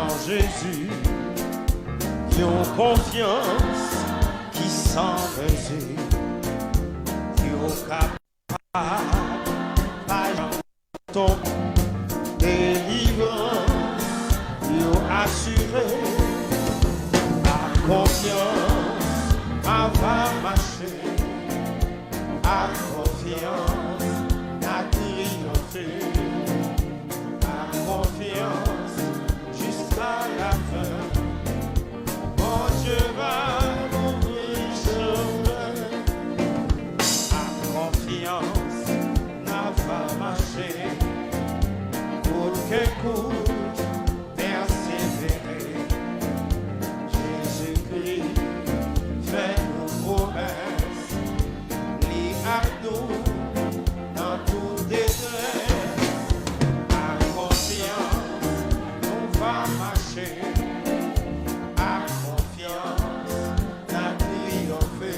en Jésus, qui ont confiance, qui sans mesure, qui ont capable, par ton délivrance, qui ont assuré, par confiance, ma va marcher, par confiance, n'a triomphé, par confiance, jusqu'à la fin. Mon Dieu va m'ouvrir chemin, par confiance, n'a pas marché, coûte que coûte, persévérer. Jésus-Christ fait nos promesses, lit à nous dans tout détresse. Par confiance, on va marcher. Par confiance, n'a triomphé.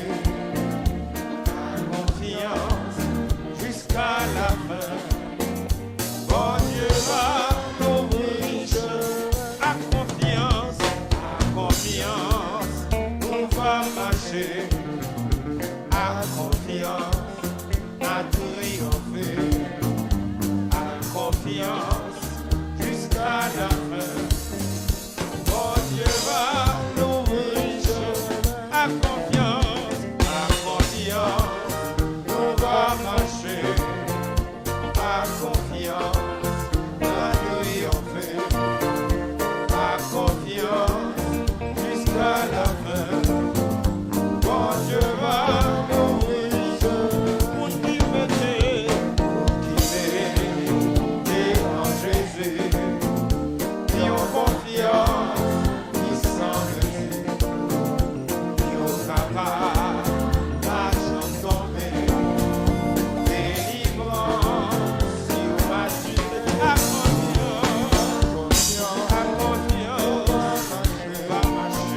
Par confiance, jusqu'à la fin. Bon Dieu va m'ouvrir chemin. Par confiance, on va marcher. Par confiance, n'a triomphé. Par confiance, jusqu'à la fin. Bon Dieu va m'ouvrir chemin. Par confiance, on va marcher. Par confiance, n'a triomphé. Par confiance, jusqu'à la fin. Bon Dieu va m'ouvrir chemin. Pour qui m'aider en Jésus, qui ont confiance, qui sans mesure, qui ont capable, l'argent tombé, délivrance, qui ont assuré, à confiance, va marcher,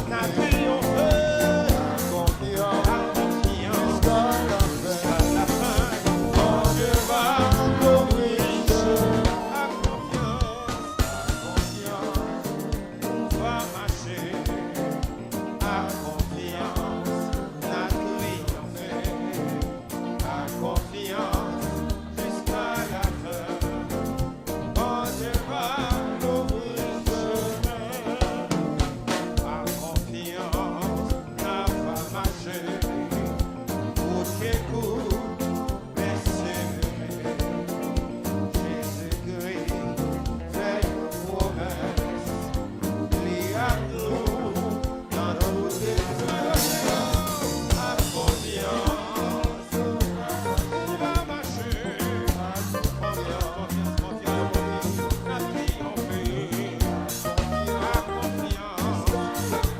n'a triomphé, jusqu'à la fin. Bon Dieu va m'ouvrir chemin. On va marcher. À confiance, n'a triomphé. À confiance, jusqu'à la fin. Bon Dieu va m'ouvrir chemin. À confiance, n'a pas marché. Coûte que coûte, persévérer. Jésus-Christ fait une promesse, lit à nous dans nos détresse. À confiance, on va marcher. Confiance, n'a triomphé. À confiance,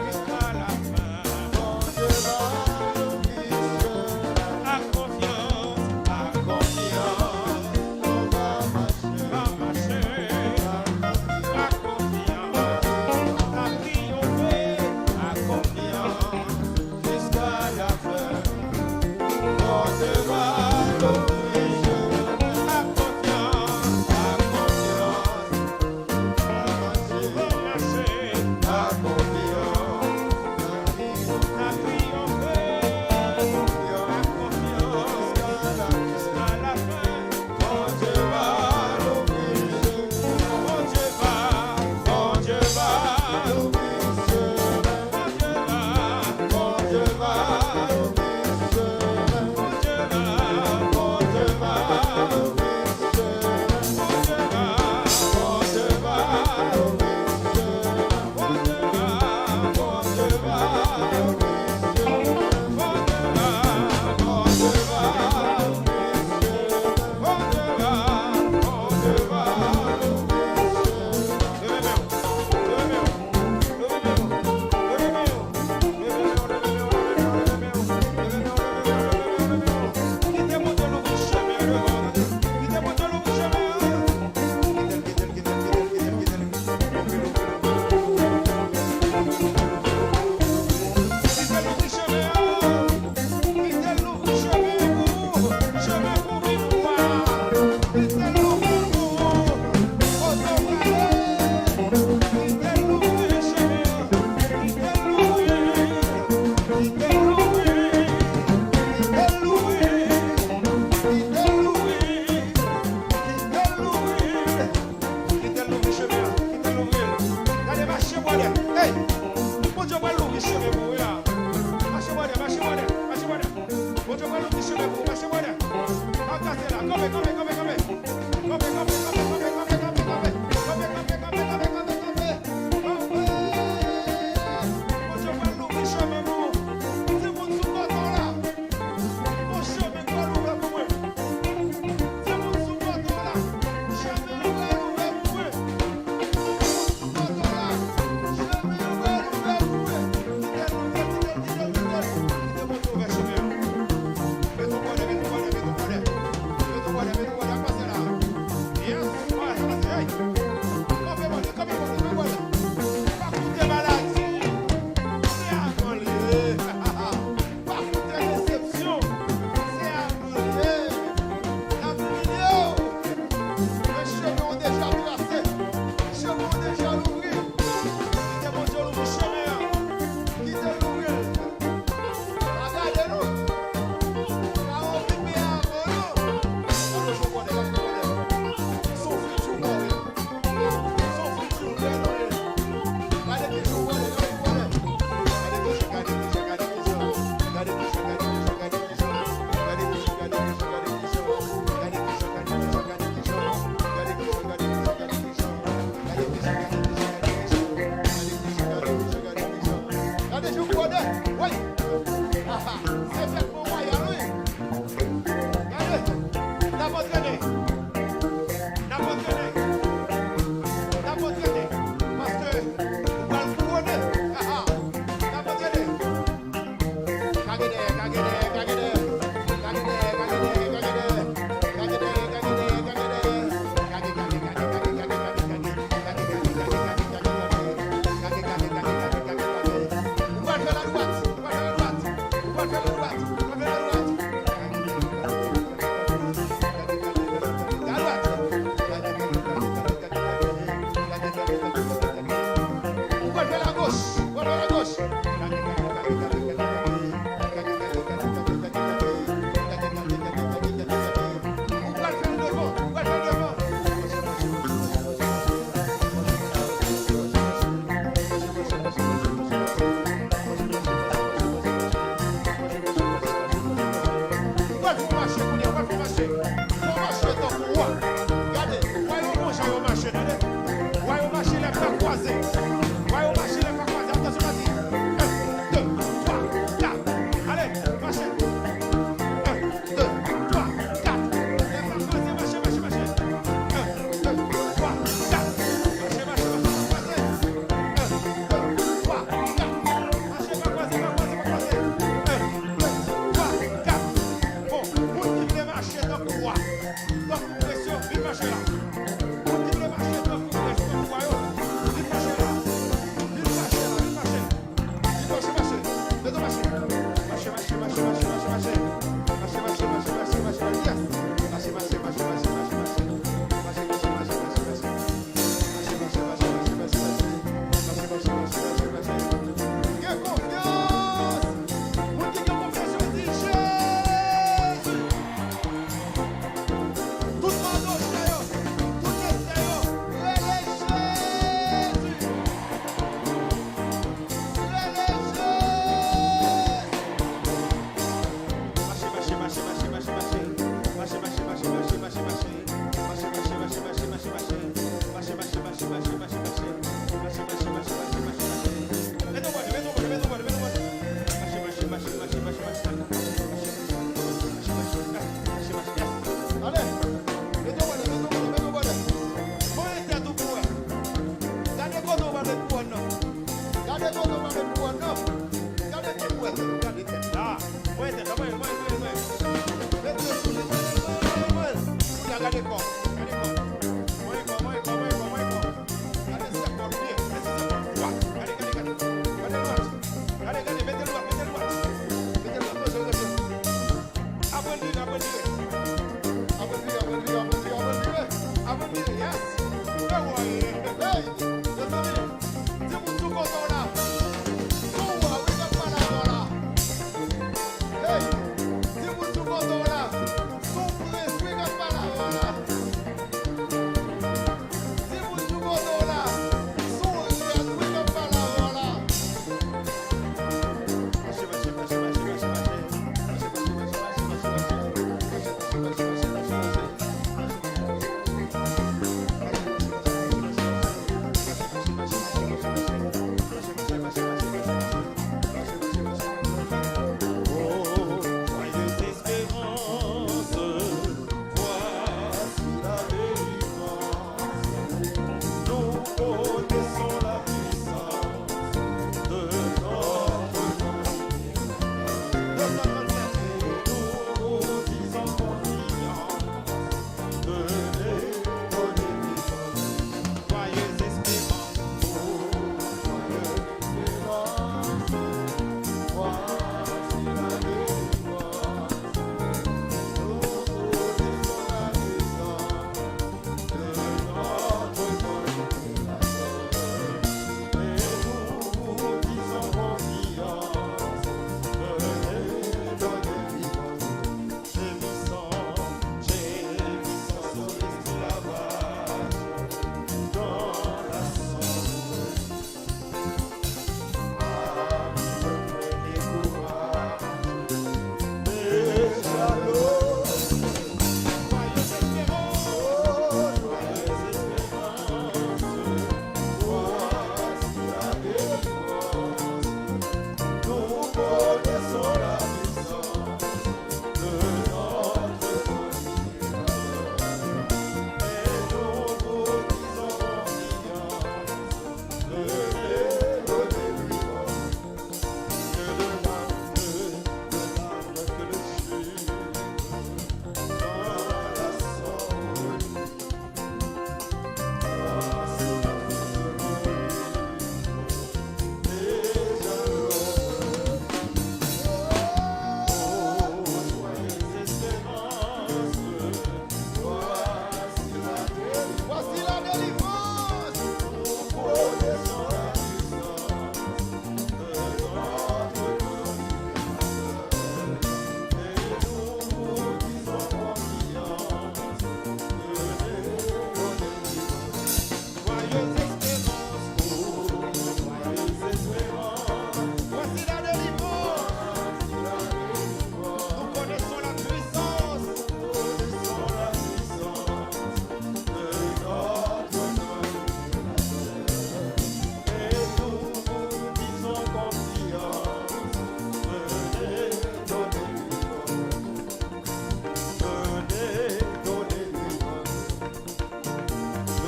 jusqu'à la fin. Bon Dieu va m'ouvrir chemin. À confiance, on va marcher. À confiance, n'a triomphé. À confiance, jusqu'à la fin. Bon Dieu va m'ouvrir chemin. À confiance, on va marcher. À confiance, n'a triomphé. À confiance, jusqu'à la fin. Bon Dieu va m'ouvrir chemin. Bon Dieu va m'ouvrir chemin. Bon Dieu va m'ouvrir chemin. Bon Dieu va Vite marcher là.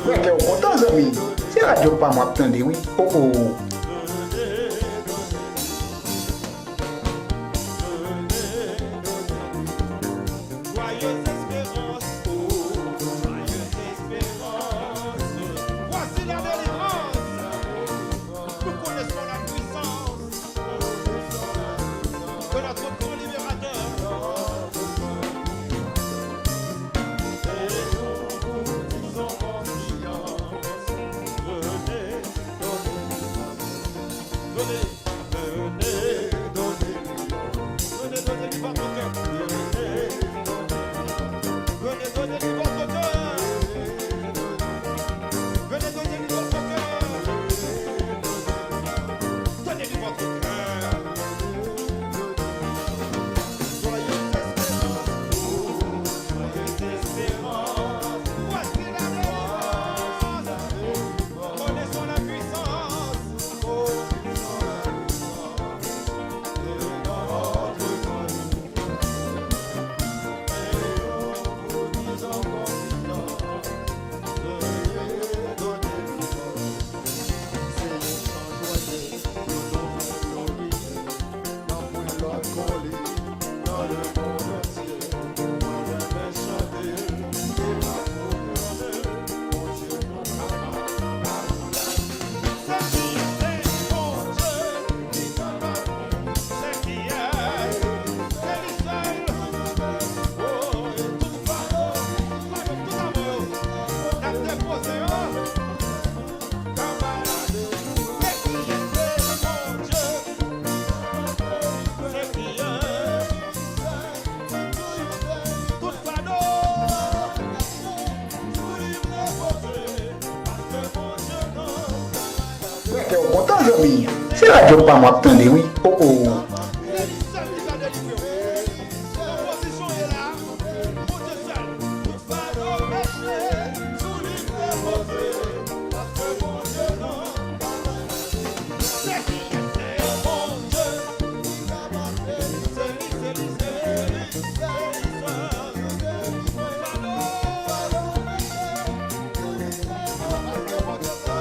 Ouais, t'es content, Zami. C'est radio pas moi attendez, oui. Oh oh. Joyeuse espérance, oh, joyeuse espérance. Voici la délivrance. Nous connaissons la puissance de notre grand libérateur. Et nous disons confiance. Venez, venez, venez, donnez-lui votre cœur. Venez, donnez-lui votre cœur. Venez, donnez-lui votre cœur. Donnez-lui votre cœur. Joyeuse espérance, oh, joyeuse espérance. Voici la délivrance. Connaissons la puissance, oh, de notre Ouais, t'es content, Zami. C'est radio pas moi attendez, oui. Oh oh. C'est lui seul qui va délivrer. L'opposition est là. Mon Dieu seul. Tout fardeau péché, sous lui déposé. Parce que mon Dieu non. C'est qui c'est mon Dieu. C'est lui seul. Parce que mon Dieu seul.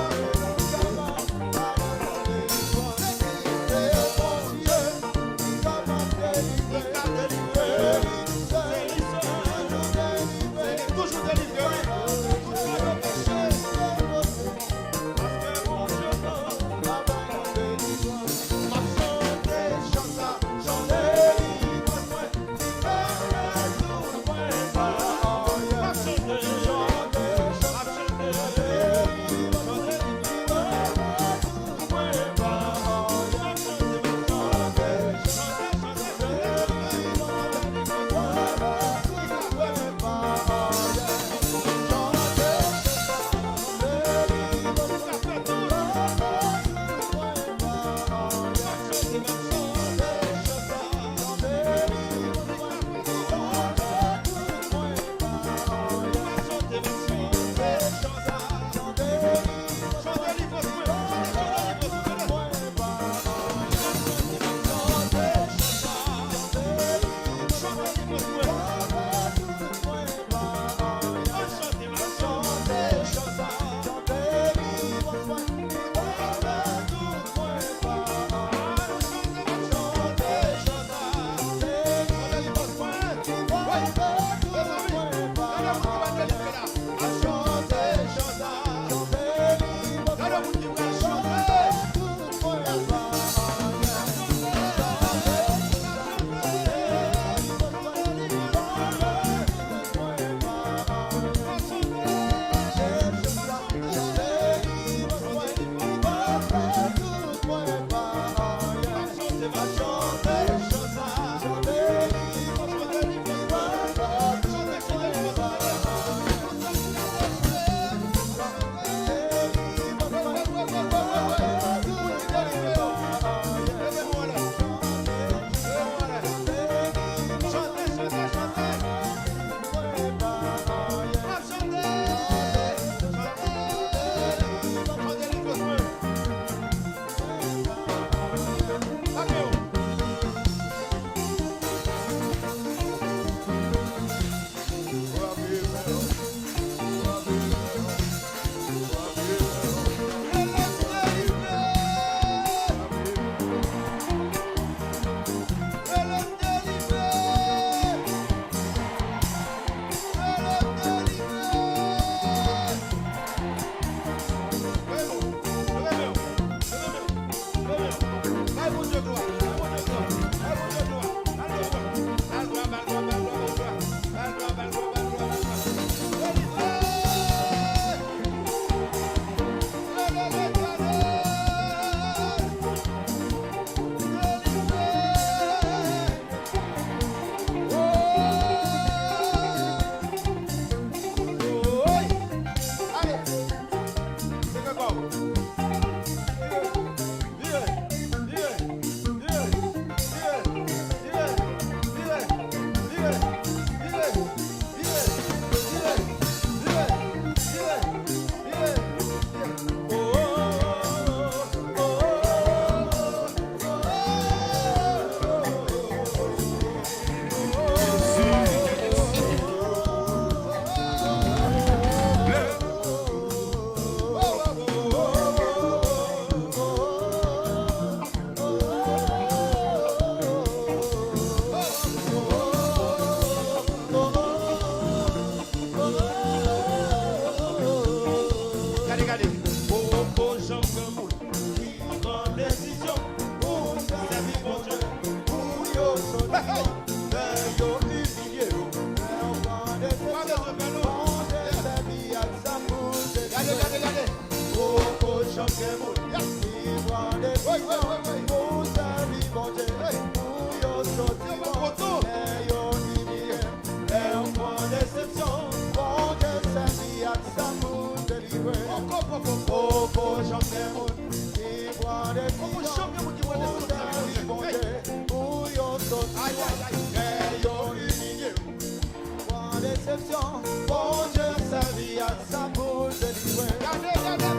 déception, bon Dieu servi à sa pour délivrer.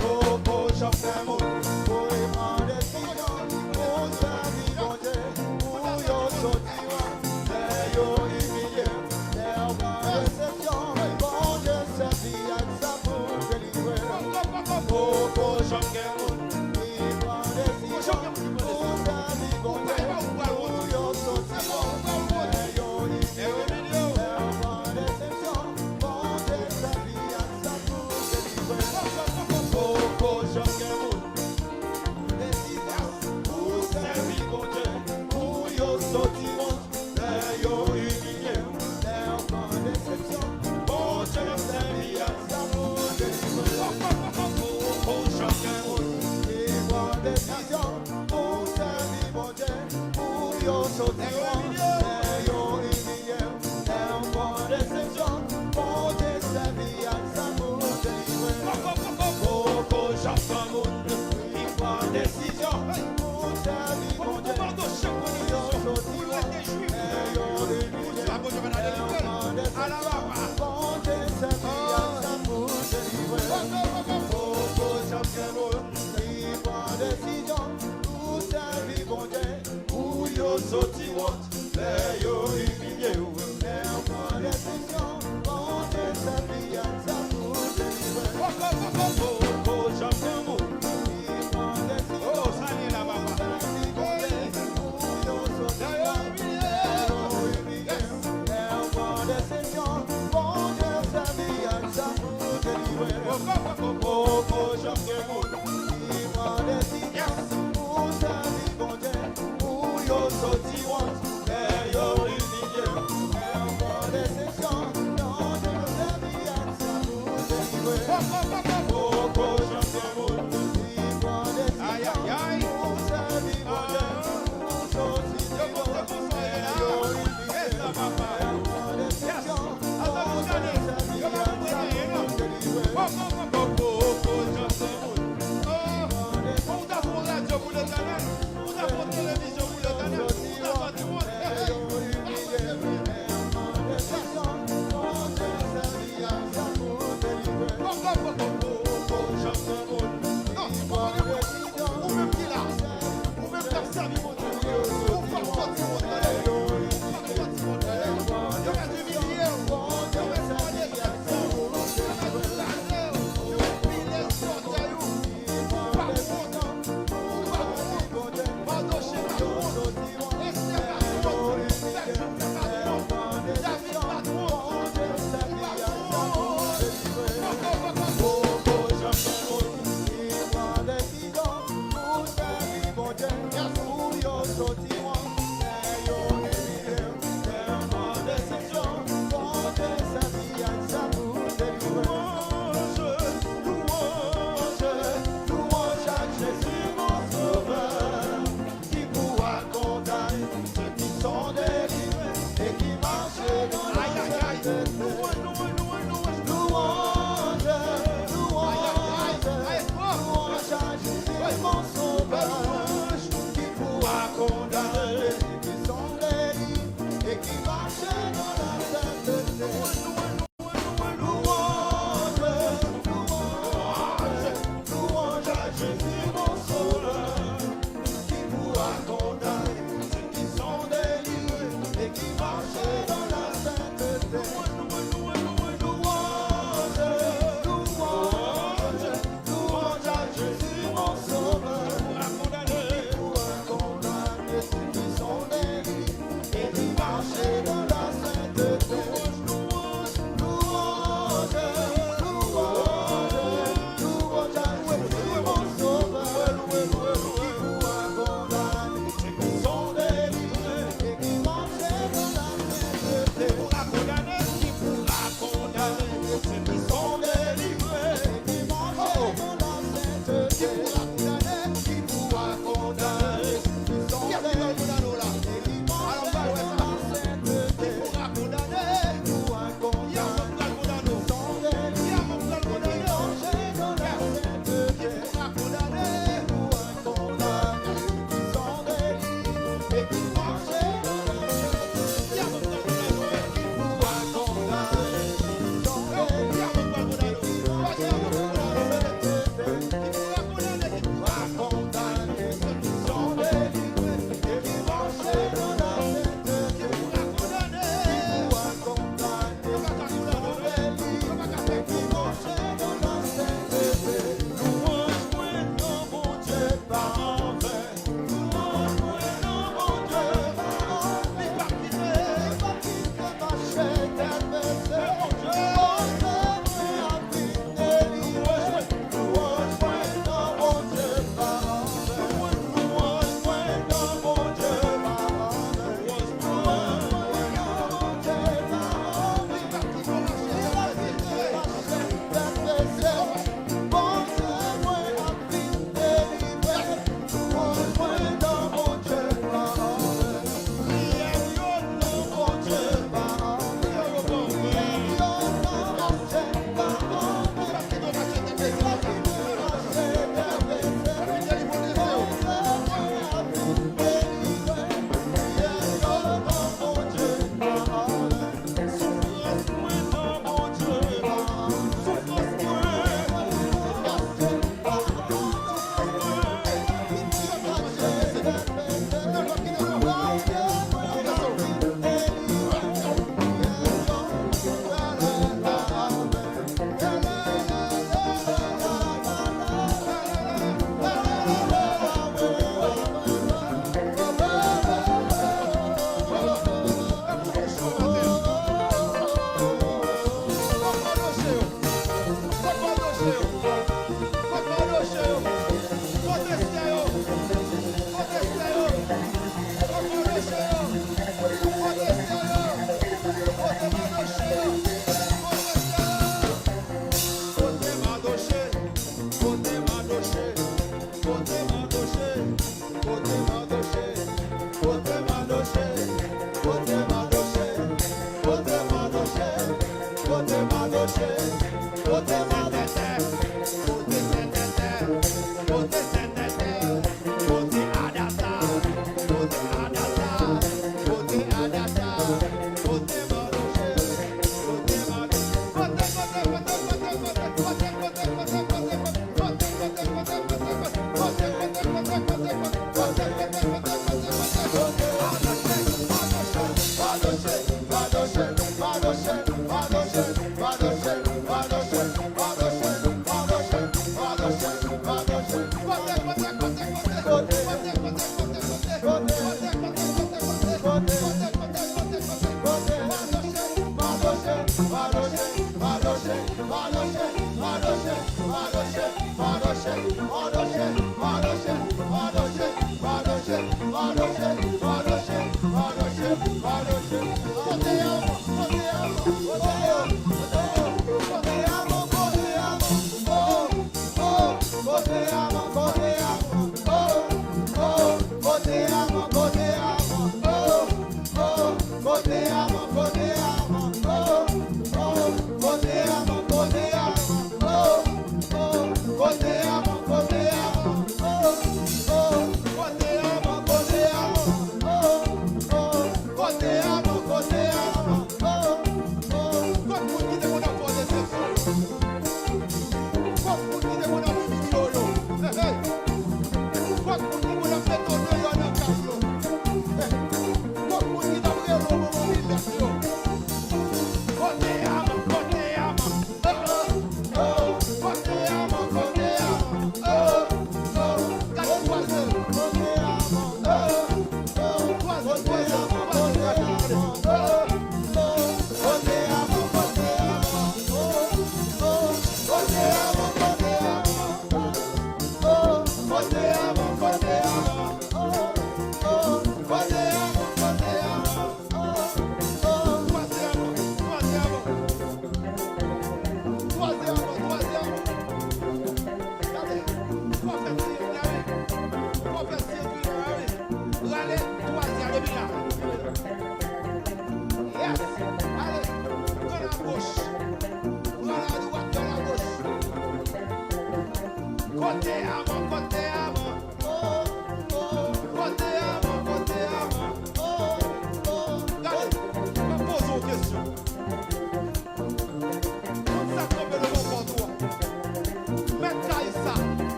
Coco chante mon, pour y prendre décision, pour servir bon Dieu, pour yo sortir, mais yo humilié, mais en déception, bon Dieu servi à sa pour délivrer. Coco chante mon, pour y prendre décision, pour servir bon Dieu, pour yo sortir, mais yo humilié, mais en déception, bon Dieu servi à sa pour délivrer. Coco chante mon, pour servir bon Dieu, pour yo sortir, mais yo humilié, mais en déception, bon Dieu servi à sa pour délivrer. Coco chante mon, et prend décision, pour servir bon Dieu, pour yo sortir, mais yo humilié, mais en déception, bon Dieu servi à sa pour délivrer. Coco chante mon, il prend décision, pour servir bon Dieu, pour yo sortir, mais yo humilié, mais en déception, bon Dieu servi à sa pour délivrer. Coco chante mon, il prend décision, pour servir bon Dieu, pour yo sortir, mais yo humilié, mais en déception, bon Dieu servi à sa pour délivrer. Coco chante mon, il prend décision, pour servir bon Dieu, pour yo sortir, mais yo humilié, mais en déception, bon Dieu servi à sa pour délivrer. Coco chante mon, il prend décision, pour servir bon Dieu, pour yo sortir, mais yo humilié, mais en déception, bon Dieu servi à sa pour délivrer. Coco chante mon, il prend décision, pour servir bon Dieu, pour sortir, mais yo humilié, mais en déception, bon Dieu servi à sa pour délivrer. Go, go, go, go.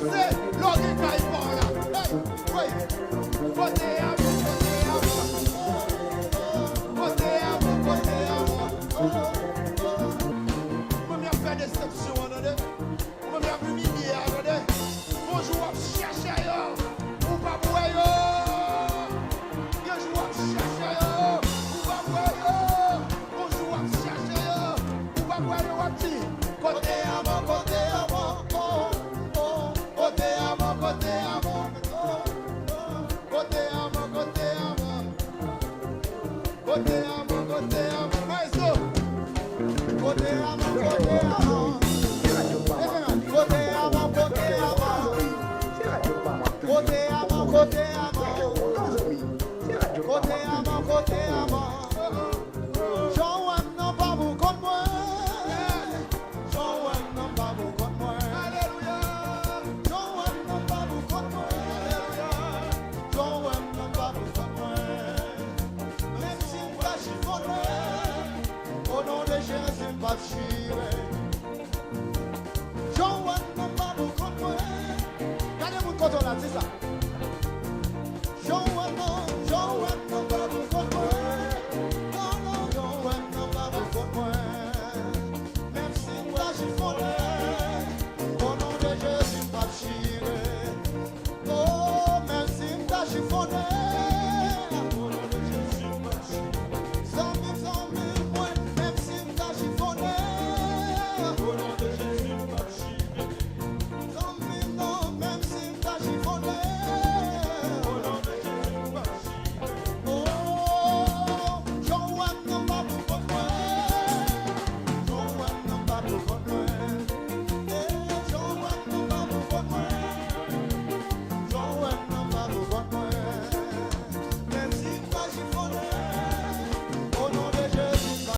danser, l'orgue qui est fort là. Hey, oui. Côté à moi, côté à moi. Côté à moi, côté à moi. Moi, je fais déception, attendez. Moi, je suis humilié, attendez. Bonjour, chercher yo. Ou pas pour yo. Que je vois chercher yo. Ou pas pour yo. Bonjour, chercher yo. Ou pas pour yo, petit. Côté à moi, côté à moi. Côté à moi, côté à moi. Côté à moi, côté à moi. Côté à moi, côté à moi. Maestro. Côté à moi, côté à moi. Côté à moi, côté à moi. Côté à moi, côté à moi. Côté à moi, côté à moi. Jean-Wen non pas vous comme moi. Jean-Wen non pas vous comme moi. Alléluia. Jean-Wen non pas vous comme moi. Jean-Wen non pas vous comme moi. Même si vous la chiffonnez, au nom de Jésus, pas chier. Jean-Wen non pas vous comme moi. Regardez-vous quand on a dit ça.